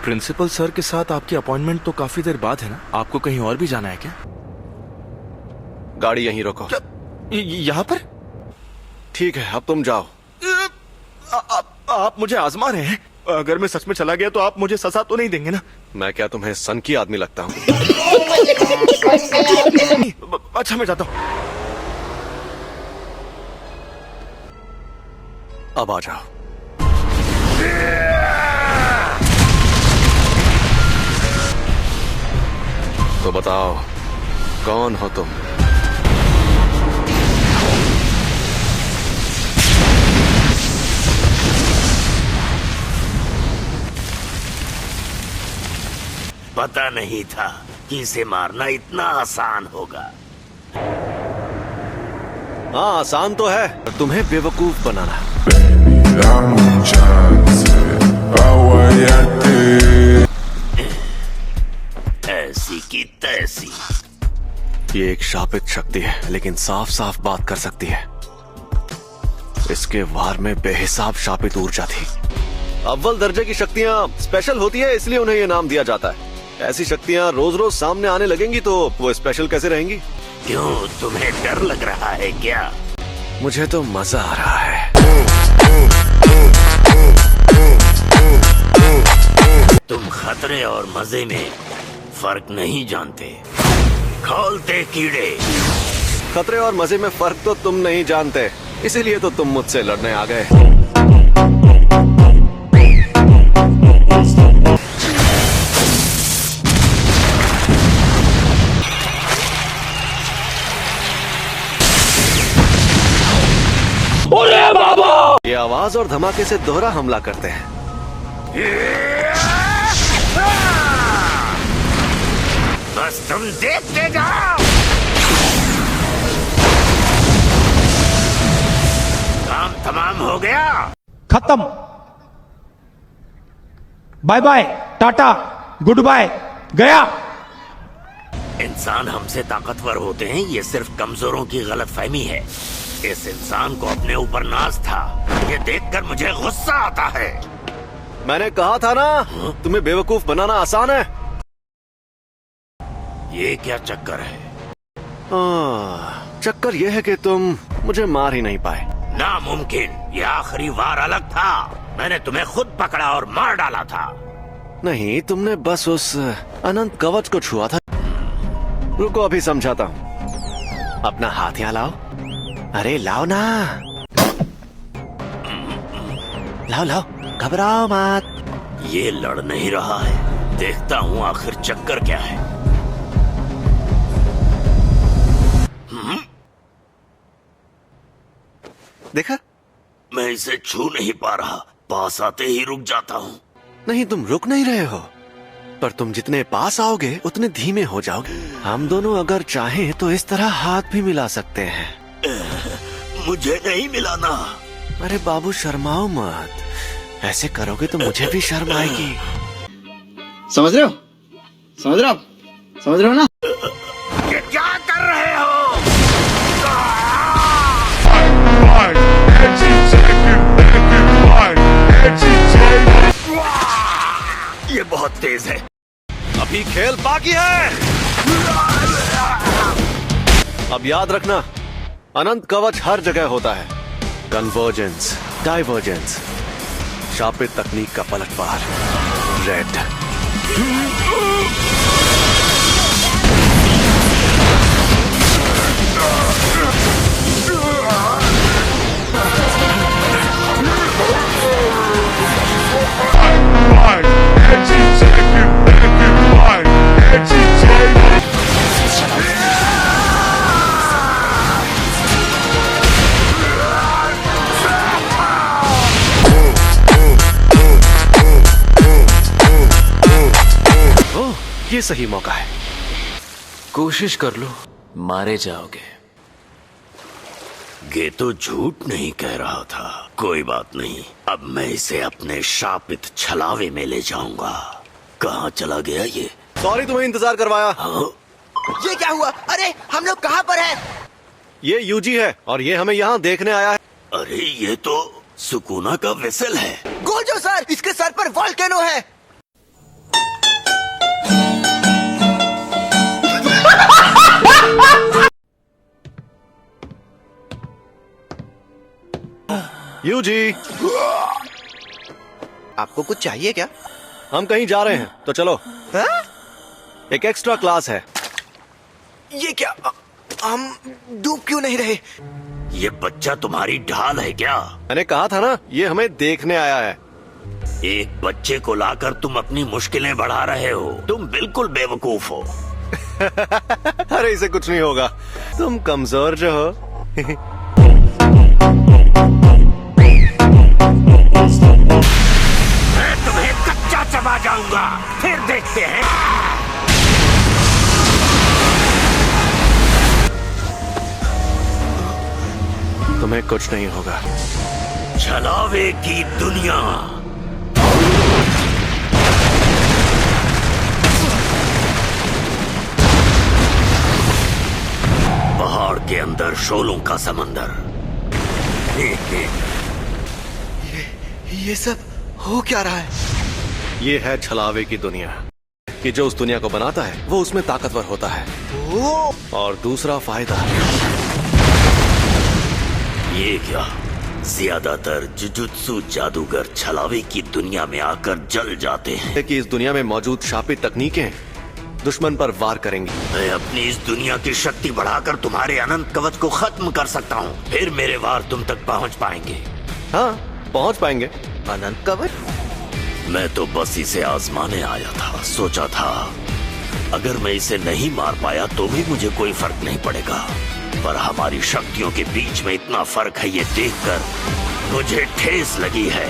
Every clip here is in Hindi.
प्रिंसिपल सर के साथ आपकी अपॉइंटमेंट तो काफी देर बाद है ना? आपको कहीं और भी जाना है क्या? गाड़ी यहीं रोको। यहाँ पर? ठीक है, अब तुम जाओ। आप मुझे आजमा रहे हैं? अगर मैं सच में चला गया तो आप मुझे सजा तो नहीं देंगे ना? मैं क्या तुम्हें सन की आदमी लगता हूँ? अच्छा, मैं जाता हूँ। अब आ जाओ। तो बताओ, कौन हो तुम? पता नहीं था कि इसे मारना इतना आसान होगा। हाँ, आसान तो है, पर तुम्हें बेवकूफ बनाना। ऐसी की तैसी। ये एक शापित शक्ति है, लेकिन साफ साफ बात कर सकती है। इसके वार में बेहिसाब शापित ऊर्जा थी। अव्वल दर्जे की शक्तियाँ स्पेशल होती है, इसलिए उन्हें ये नाम दिया जाता है। ऐसी शक्तियाँ रोज रोज सामने आने लगेंगी तो वो स्पेशल कैसे रहेंगी? क्यों, तुम्हें डर लग रहा है क्या? मुझे तो मजा आ रहा है। तुम खतरे और मजे में फर्क नहीं जानते। खोलते कीड़े। खतरे और मजे में फर्क तो तुम नहीं जानते, इसीलिए तो तुम मुझसे लड़ने आ गए। बोले बाबा! ये आवाज और धमाके से दोहरा हमला करते हैं। बस तुम देखते जाओ। काम तमाम हो गया। खत्म। Bye bye, tata, goodbye, गया। इंसान हमसे ताकतवर होते हैं, ये सिर्फ कमजोरों की गलतफहमी है। इस इंसान को अपने ऊपर नाज था। ये देखकर मुझे गुस्सा आता है। मैंने कहा था ना, तुम्हें बेवकूफ बनाना आसान है। ये क्या चक्कर है? चक्कर यह है कि तुम मुझे मार ही नहीं पाए। नामुमकिन। ये आखिरी वार अलग था। मैंने तुम्हें खुद पकड़ा और मार डाला था। नहीं, तुमने बस उस अनंत कवच को छुआ था। रुको, अभी समझाता हूँ। अपना हाथ यहाँ लाओ। अरे लाओ ना, लाओ लाओ, घबराओ मत। ये लड़ नहीं रहा है। देखता हूँ आखिर चक्कर क्या है। देखा? मैं इसे छू नहीं पा रहा। पास आते ही रुक जाता हूँ। नहीं, तुम रुक नहीं रहे हो, पर तुम जितने पास आओगे उतने धीमे हो जाओगे। हम दोनों अगर चाहें तो इस तरह हाथ भी मिला सकते हैं। मुझे नहीं मिलाना। अरे बाबू, शर्माओ मत। ऐसे करोगे तो मुझे भी शर्म आएगी। समझ रहे हो? समझ रहे हो? समझ रहे हो ना? ये क्या कर रहे हो? ये बहुत तेज है। अभी खेल बाकी है। अब याद रखना, अनंत कवच हर जगह होता है। कन्वर्जेंस, डाइवर्जेंस, शापित तकनीक का पलटवार, रेड। ये सही मौका है। कोशिश कर लो, मारे जाओगे। ये तो झूठ नहीं कह रहा था। कोई बात नहीं, अब मैं इसे अपने शापित छलावे में ले जाऊंगा। कहाँ चला गया ये? सॉरी तुम्हें इंतजार करवाया। ये क्या हुआ? अरे हम लोग कहाँ पर हैं? ये यूजी है और ये हमें यहाँ देखने आया है। अरे ये तो सुकूना का वेसल है। गोल्डो सर, इसके सर पर वॉल्केनो है। यू जी, आपको कुछ चाहिए क्या? हम कहीं जा रहे हैं तो चलो। हाँ? एक एक्स्ट्रा क्लास है। ये क्या? हम डूब क्यों नहीं रहे? ये बच्चा तुम्हारी ढाल है क्या? मैंने कहा था ना, ये हमें देखने आया है। एक बच्चे को लाकर तुम अपनी मुश्किलें बढ़ा रहे हो। तुम बिल्कुल बेवकूफ हो। अरे इसे कुछ नहीं होगा, तुम कमजोर जो हो। मैं तुम्हें कच्चा चबा जाऊंगा, फिर देखते हैं। तुम्हें कुछ नहीं होगा। छलावे की दुनिया। पहाड़ के अंदर शोलों का समंदर। ये सब हो क्या रहा है? ये है छलावे की दुनिया, कि जो उस दुनिया को बनाता है वो उसमें ताकतवर होता है। ओ, और दूसरा फायदा, ये क्या? ज्यादातर जुजुत्सु जादूगर छलावे की दुनिया में आकर जल जाते हैं। कि इस दुनिया में मौजूद शापित तकनीकें दुश्मन पर वार करेंगी। मैं अपनी इस दुनिया की शक्ति बढ़ाकर तुम्हारे अनंत कवच को खत्म कर सकता हूँ। फिर मेरे वार तुम तक पहुँच पाएंगे। हाँ, पहुँच पाएंगे। अनंत कवच? मैं तो बस इसे आजमाने आया था। सोचा था अगर मैं इसे नहीं मार पाया तो भी मुझे कोई फर्क नहीं पड़ेगा, पर हमारी शक्तियों के बीच में इतना फर्क है, ये देखकर मुझे ठेस लगी है।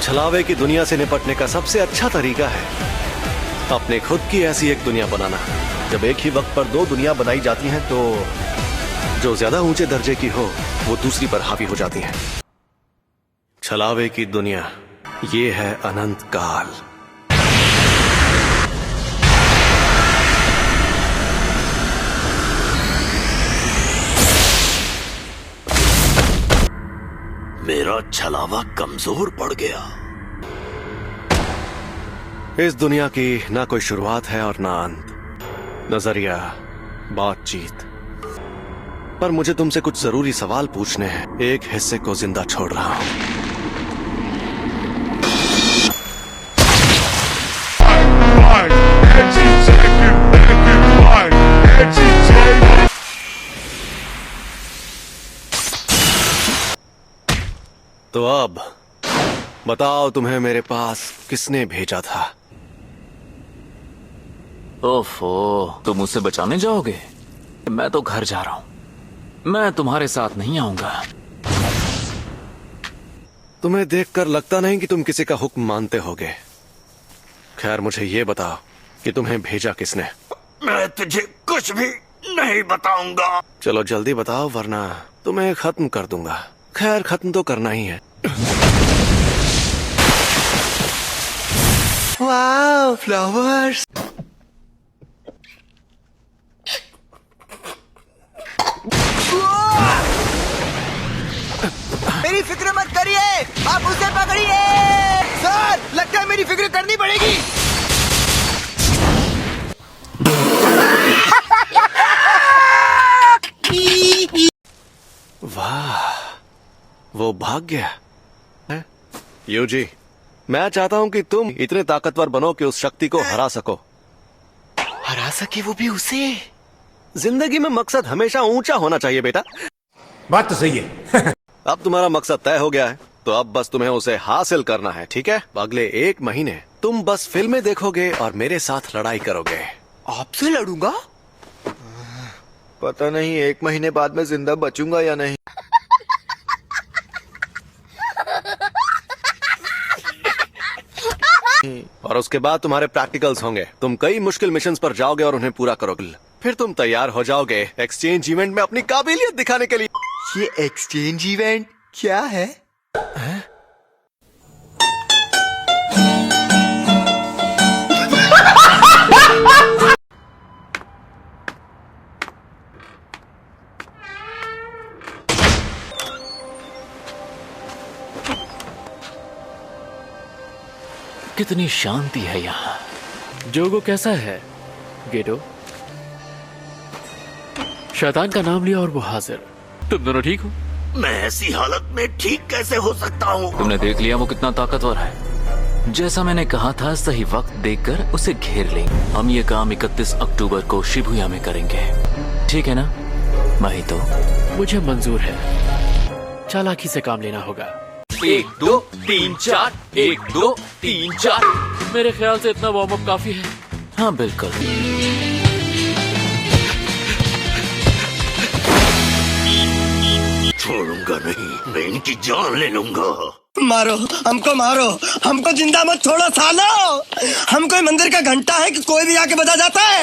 छलावे की दुनिया से निपटने का सबसे अच्छा तरीका है अपने खुद की ऐसी एक दुनिया बनाना। जब एक ही वक्त पर दो दुनिया बनाई जाती हैं तो जो ज्यादा ऊंचे दर्जे की हो वो दूसरी पर हावी हो जाती है। छलावे की दुनिया, ये है अनंत काल। मेरा छलावा कमजोर पड़ गया। इस दुनिया की ना कोई शुरुआत है और ना अंत, नजरिया, बातचीत। पर मुझे तुमसे कुछ जरूरी सवाल पूछने हैं। एक हिस्से को जिंदा छोड़ रहा हूं। तो अब बताओ, तुम्हें मेरे पास किसने भेजा था? ओफो, तुम मुझसे बचाने जाओगे? मैं तो घर जा रहा हूं। मैं तुम्हारे साथ नहीं आऊंगा। तुम्हें देखकर लगता नहीं कि तुम किसी का हुक्म मानते होगे। खैर, मुझे ये बताओ कि तुम्हें भेजा किसने? मैं तुझे कुछ भी नहीं बताऊंगा। चलो जल्दी बताओ, वरना तुम्हें खत्म कर दूंगा। खैर, खत्म तो करना ही है। वाह, फ्लावर्स। मेरी फिक्र मत करिए, आप उसे पकड़िए। सर, लगता है मेरी फिक्र करनी पड़ेगी। वाह, वो भाग गया है? यूजी, मैं चाहता हूं कि तुम इतने ताकतवर बनो कि उस शक्ति को हरा सको। हरा सके वो भी उसे? जिंदगी में मकसद हमेशा ऊंचा होना चाहिए बेटा। बात तो सही है। अब तुम्हारा मकसद तय हो गया है, तो अब बस तुम्हें उसे हासिल करना है, ठीक है? अगले 1 महीने तुम बस फिल्में देखोगे और मेरे साथ लड़ाई करोगे। आपसे लड़ूंगा? पता नहीं 1 महीने बाद मैं जिंदा बचूंगा या नहीं। और उसके बाद तुम्हारे प्रैक्टिकल्स होंगे। तुम कई मुश्किल मिशंस पर जाओगे और उन्हें पूरा करोगे। फिर तुम तैयार हो जाओगे एक्सचेंज इवेंट में अपनी काबिलियत दिखाने के लिए। ये एक्सचेंज इवेंट क्या है? कितनी शांति है यहाँ। जोगो कैसा है गेटो? शैतान का नाम लिया और वो हाजिर। तुम दोनों ठीक हो? मैं ऐसी हालत में ठीक कैसे हो सकता हूँ? तुमने देख लिया वो कितना ताकतवर है। जैसा मैंने कहा था, सही वक्त देखकर उसे घेर लेंगे। हम ये काम 31 अक्टूबर को शिबुया में करेंगे, ठीक है ना माहितो? मुझे मंजूर है, चालाकी से काम लेना होगा। 1 2 3 4 1 2 3 4। मेरे ख्याल से इतना वार्म अप काफी है। हाँ बिल्कुल। छोड़ूंगा नहीं, मैं इनकी जान ले लूंगा। मारो हमको जिंदा मत छोड़ो सालो। हम कोई मंदिर का घंटा है कि कोई भी आके बजा जाता है।